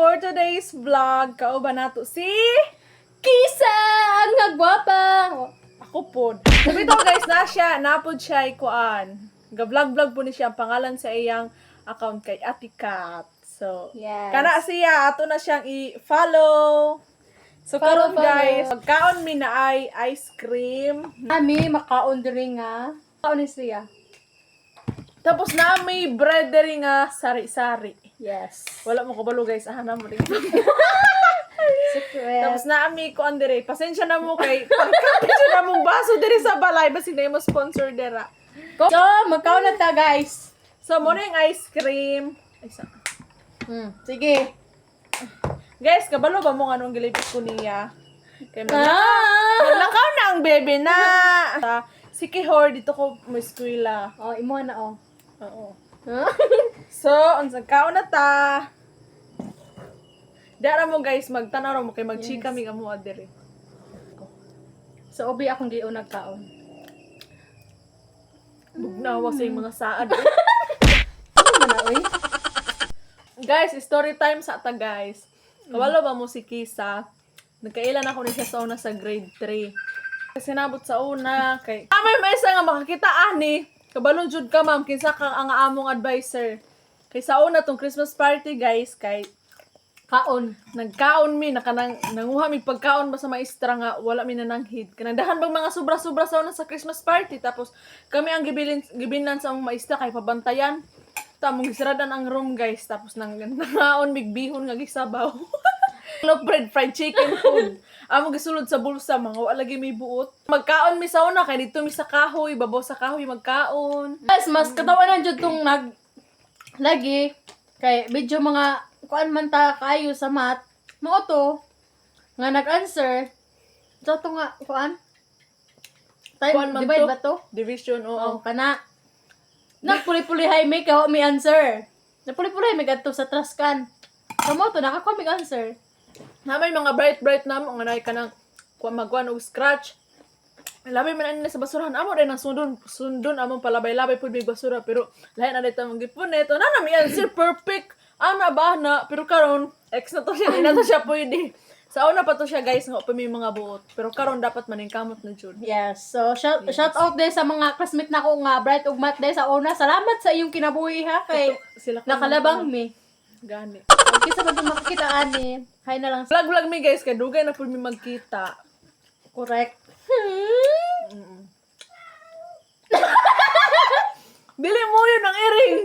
for today's vlog, kauban nato si Kisa! Ang nagwapa! ako po. Sabi to guys, napod siya ikuan. Ga-vlog po ni siya ang pangalan sa iyang account kay Ate Kat. So, Yes. kana siya, ato na siyang i-follow. So, karon Follow. guys, pagkaon mi na ay ice cream. Ami, makaon diri nga. Makaon ni siya. Tapos na may bread diri nga sari-sari. Yes. Wala mo kabalo guys, ahana mo rin. Secret. Tapos na ami ko andere. Pasensya na mo kay pagkapit na mong baso diri sa balay basi na mo sponsor dira. So, magkaon na ta, guys. So mo na yung ice cream. Ay sa. Sige. Guys, kabalo ba mo anong gilipit ko niya? Kay Ah! maglakaw na ang bebe na. Si Kihor dito ko mo eskwela. Oh, imo na, oh. Oo. So, unsang kaon na ta. Dara mo guys, magtanaw mo kay magchika mi amo adere. So, obi akong giun nagkaon. Bugnawa sa mga saad. Ano man na, oy? Guys, story time sa ata guys. Kawalo ba mo si Kisa? Nagkailan ako ni siya sa una sa grade 3. Kasi nabot sa una kay may maisa nga makakita ani. Kabalon jud ka ma'am kinsa ka ang among advisor. Kay sa una tong Christmas party guys kay Kaon. nagkaon mi nanguha mi pagkaon ba sa maestra nga wala mi nananghid. Kanagdahan bang mga sobra-sobra sa una sa Christmas party tapos kami ang gibinan sa among maestra kay pabantayan. Tamong gisaradan ang room guys tapos nangaon migbihon nga gisabaw. Loaf bread, fried chicken food. Amo gisulod sa bulsa mga wala lagi may buot. Magkaon mi sa una kay dito mi sa kahoy, babaw sa kahoy magkaon. Guys, mas katawanan jud tong lagi kay medyo mga kuan man ta kayo sa math. Mao to nga nag-answer. So to nga kuan? Kuan man Divide to? ba to? Division Oh, oo. kana. Nagpuli-pulihay may kawa may answer. Nagpuli-pulihay may gadto sa traskan. Kamo to nakakuha may answer. Na may mga bright na mo nga nay kanang magkuan og scratch. Labi man ani sa basurahan amo rin ang sundon among palabay-labay pud may basura pero lahi na dito mong gipon neto na mi answer perfect. Ana ba na pero karon ex na to siya, di na to siya pwede. Sa una pa to siya guys nga pa may mga buot pero karon dapat maning kamot na jud. Yes. So shout out din sa mga classmate nako nga bright ug math day sa una. Salamat sa iyong kinabuhi ha kay Sila nakalabang mi. gani. Kisa ba itong makikita ani? Hay na lang. Vlog mi guys kay dugay na pud mi magkita. Correct. Dili mo yun ang iring.